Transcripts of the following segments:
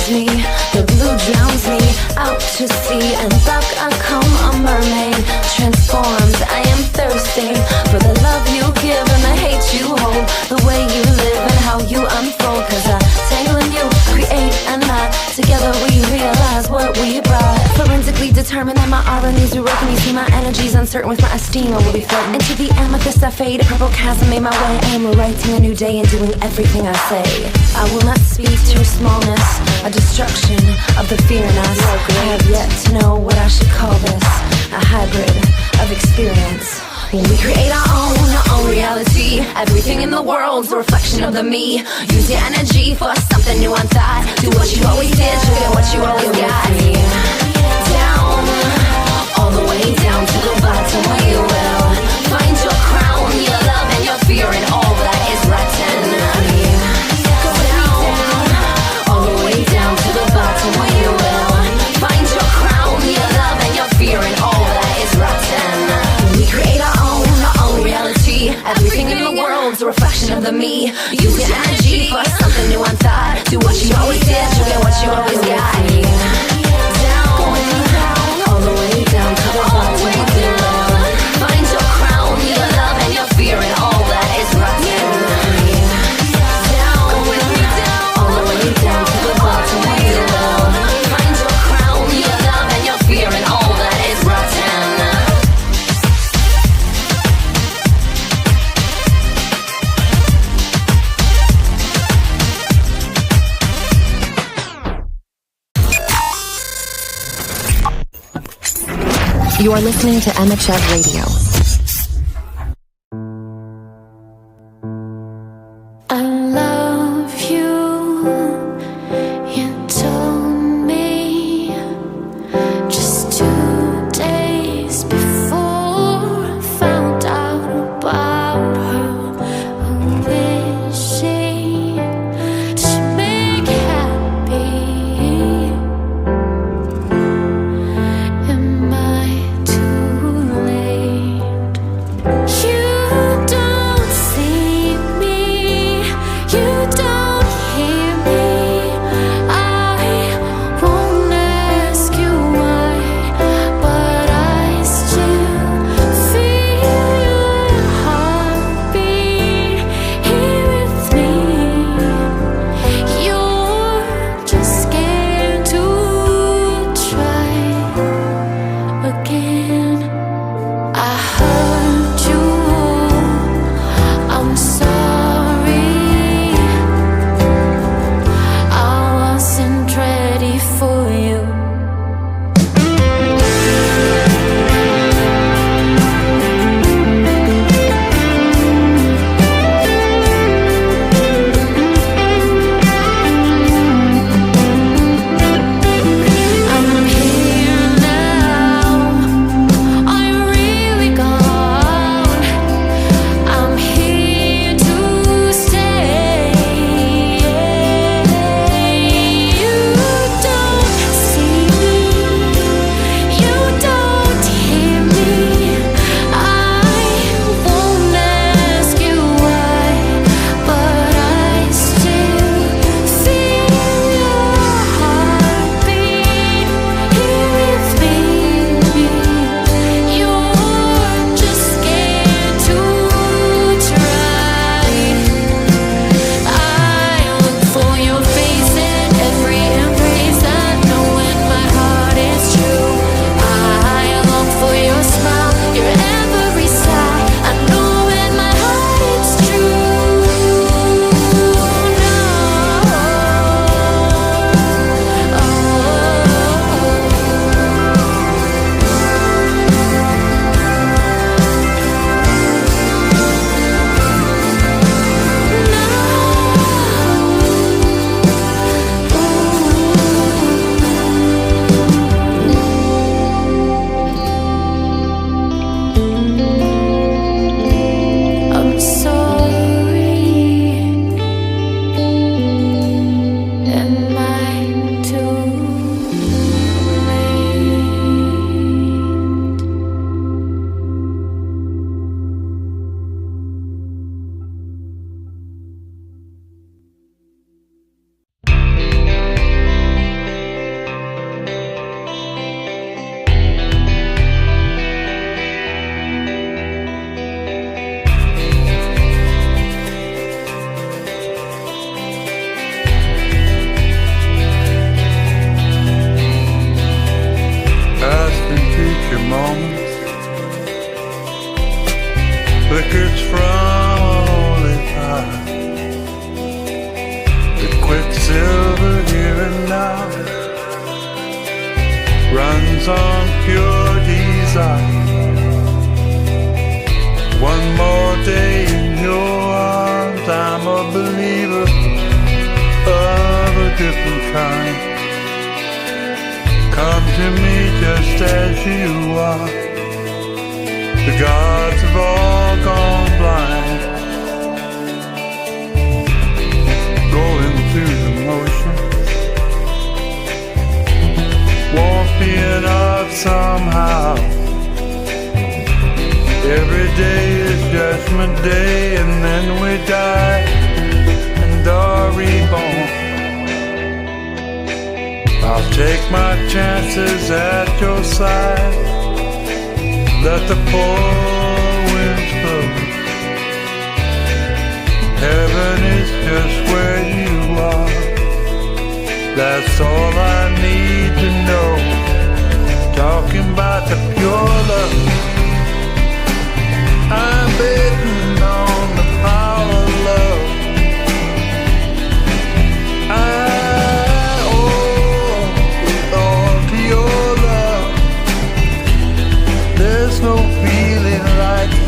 drowns me, the blue drowns me out to sea, and back I come a mermaid, transformed. I am thirsty for the love you give and the hate you hold, the way you live and how you unfold. Cause I tangle in you, create and lie, together we realize what we brought. Forensically determined that my aura needs to work, and you see my energy's uncertain with my esteem. I will be floating into the amethyst I fade, a purple chasm made my way. I am writing a new day and doing everything I say. I will not speak to your smallness, a destruction of the fear in us. I have yet to know what I should call this, a hybrid of experience. When we create our own reality, everything in the world's a reflection of the me. Use your energy for something new on thought. Do what you always did, you get what you always got. Down, all the way down to the bottom where you will find your crown, your love and your fear and all that is rotten. Go down, all the way down to the bottom where you will find your crown, your love and your fear and all that is rotten. We create our own reality, everything in the world's a reflection of the me. Use your energy for something new on thought. Do what you always did, you get what you always got. Down, all the way down to the bottom where you will find your crown, your love and your fear and all that is rotten. Down, all the way down to the bottom where you will find your crown, your love and your fear and all that is rotten. You are listening to Emmachev Radio. I love you, you told me just 2 days before I found out about her. Who is she? Does she make happy? Am I too late? secrets from a holy fire. The quicksilver here and now runs on pure desire. One more day in your arms, I'm a believer of a different kind. Come to me just as you are. The gods have all gone blind. Going through the motions won't be enough somehow. Every day is Judgment Day, and then we die and are reborn. I'll take my chances at your side. Let the poor winds blow. Heaven is just where you are. That's all I need to know. Talking about the pure love. I'm betting on the power of love. I owe it all to your love. There's no feeling like it.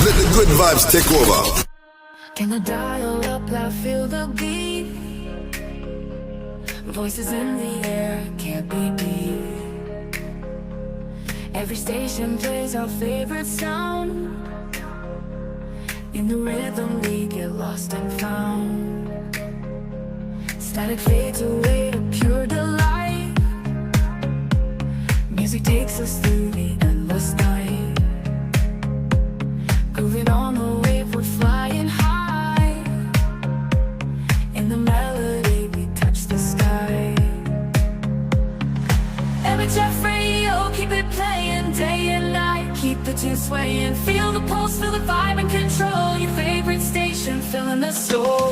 Let the good vibes take over. Can I dial up? I feel the beat. Voices in the air, can't be beat. Every station plays our favorite sound. In the rhythm we get lost and found. Static fades away to pure delight. Music takes us through the endless night. Grooving on the wave, we're flying high. Emmachev radio, keep it playing day and night. Keep the tune swaying, feel the pulse, feel the vibe and control. Your favorite station, filling the soul.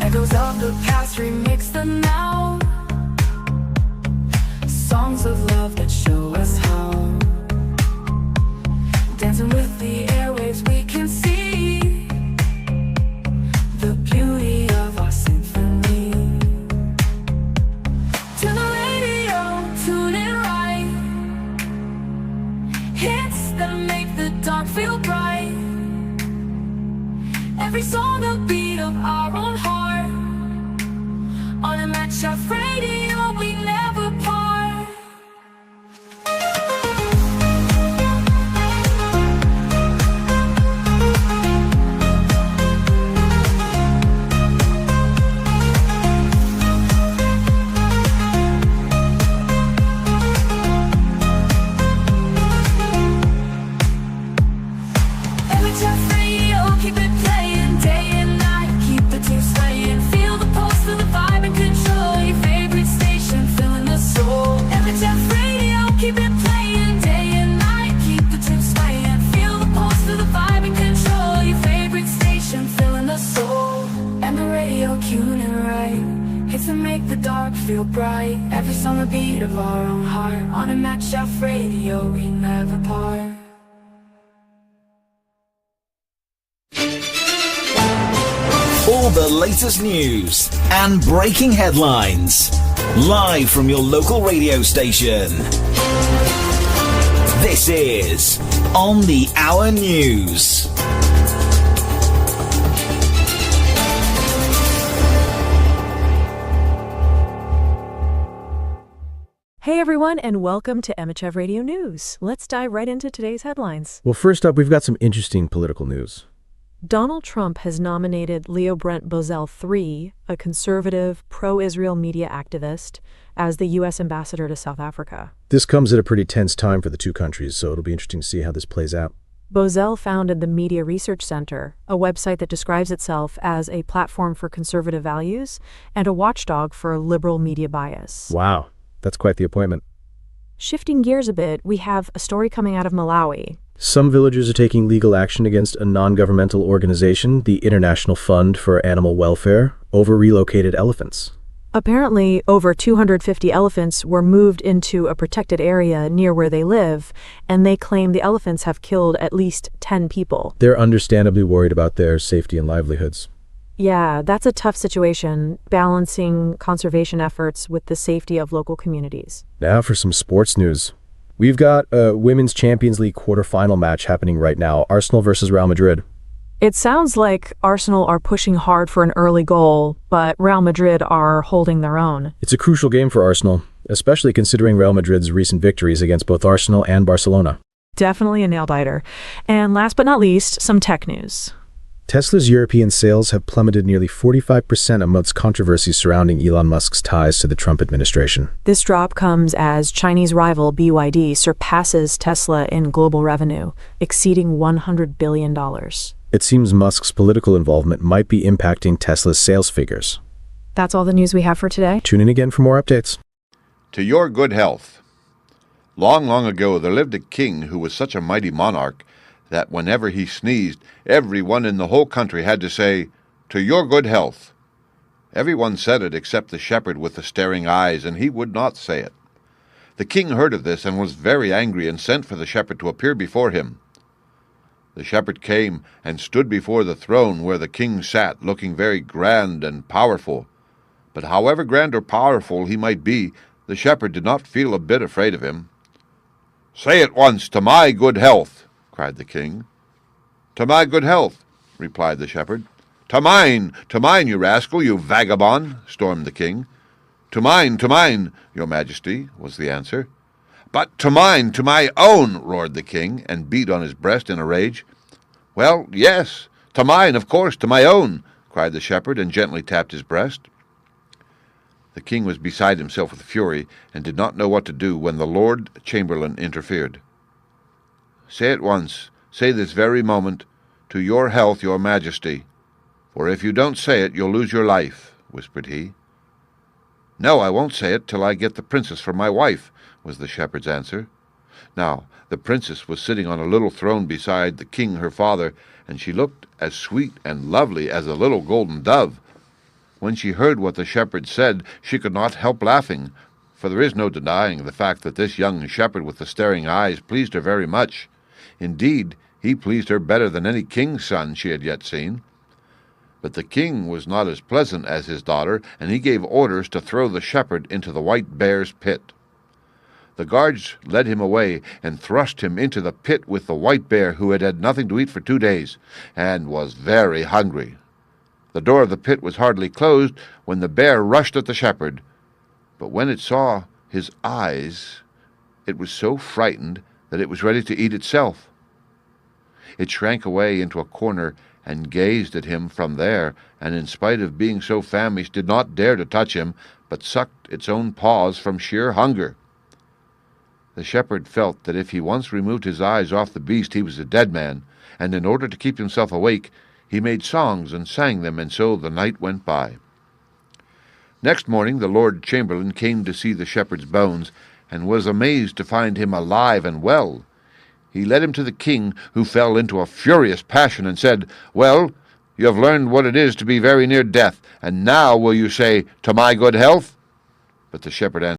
Echoes of the past, remix the now. Songs of love that show us how. Dancing with the airwaves, we can see the beauty of our symphony. To the radio, tune it right. Hits that make the dark feel bright. Every song a beat of our own heart. On Emmachev radio, we never part. Emmachev radio, keep it playing day and night. Keep the tune swaying, feel the pulse, feel the vibe and control. Your favorite station, filling the soul. Emmachev radio, keep it playing day and night. Keep the tune swaying, feel the pulse, feel the vibe and control. Your favorite station, filling the soul. And the radio, tune it right. Hits that make the dark feel bright. Every song a beat of our own heart. On Emmachev radio, we never part. All the latest news and breaking headlines, live from your local radio station. This is On the Hour News. Hey everyone, and welcome to Emmachev Radio News. Let's dive right into today's headlines. Well, first up, we've got some interesting political news. Donald Trump has nominated Leo Brent Bozell III, a conservative, pro-Israel media activist, as the U.S. ambassador to South Africa. This comes at a pretty tense time for the two countries, so it'll be interesting to see how this plays out. Bozell founded the Media Research Center, a website that describes itself as a platform for conservative values and a watchdog for liberal media bias. Wow, that's quite the appointment. Shifting gears a bit, we have a story coming out of Malawi. Some villagers are taking legal action against a non-governmental organization, the International Fund for Animal Welfare, over relocated elephants. Apparently, over 250 elephants were moved into a protected area near where they live, and they claim the elephants have killed at least 10 people. They're understandably worried about their safety and livelihoods. Yeah, that's a tough situation, balancing conservation efforts with the safety of local communities. Now for some sports news. We've got a Women's Champions League quarterfinal match happening right now, Arsenal versus Real Madrid. It sounds like Arsenal are pushing hard for an early goal, but Real Madrid are holding their own. It's a crucial game for Arsenal, especially considering Real Madrid's recent victories against both Arsenal and Barcelona. Definitely a nail-biter. And last but not least, some tech news. Tesla's European sales have plummeted nearly 45% amidst controversy surrounding Elon Musk's ties to the Trump administration. This drop comes as Chinese rival BYD surpasses Tesla in global revenue, exceeding $100 billion. It seems Musk's political involvement might be impacting Tesla's sales figures. That's all the news we have for today. Tune in again for more updates. To your good health. Long, long ago there lived a king who was such a mighty monarch that whenever he sneezed, everyone in the whole country had to say, "To your good health." Everyone said it except the shepherd with the staring eyes, and he would not say it. The king heard of this and was very angry and sent for the shepherd to appear before him. The shepherd came and stood before the throne where the king sat, looking very grand and powerful. But however grand or powerful he might be, the shepherd did not feel a bit afraid of him. "Say at once, 'To my good health,'" cried the king. "To my good health," replied the shepherd. To mine, you rascal, you vagabond," stormed the king. To mine, your majesty," was the answer. "But to mine, to my own," roared the king, and beat on his breast in a rage. "Well, yes, to mine, of course, to my own," cried the shepherd, and gently tapped his breast. The king was beside himself with fury, and did not know what to do when the Lord Chamberlain interfered. "Say at once, say this very moment, "To your health, your majesty. For if you don't say it, you'll lose your life," whispered he. "No, I won't say it till I get the princess for my wife," was the shepherd's answer. Now, the princess was sitting on a little throne beside the king her father, and she looked as sweet and lovely as a little golden dove. When she heard what the shepherd said, she could not help laughing, for there is no denying the fact that this young shepherd with the staring eyes pleased her very much. Indeed, he pleased her better than any king's son she had yet seen. But the king was not as pleasant as his daughter, and he gave orders to throw the shepherd into the white bear's pit. The guards led him away and thrust him into the pit with the white bear, who had had nothing to eat for 2 days, and was very hungry. The door of the pit was hardly closed when the bear rushed at the shepherd, but when it saw his eyes, it was so frightened that it was ready to eat itself. It shrank away into a corner and gazed at him from there, and in spite of being so famished did not dare to touch him, but sucked its own paws from sheer hunger. The shepherd felt that if he once removed his eyes off the beast he was a dead man, and in order to keep himself awake, he made songs and sang them, and so the night went by. Next morning the Lord Chamberlain came to see the shepherd's bones, and was amazed to find him alive and well. He led him to the king, who fell into a furious passion and said, "Well, you have learned what it is to be very near death, and now will you say, 'To my good health'?" But the shepherd answered,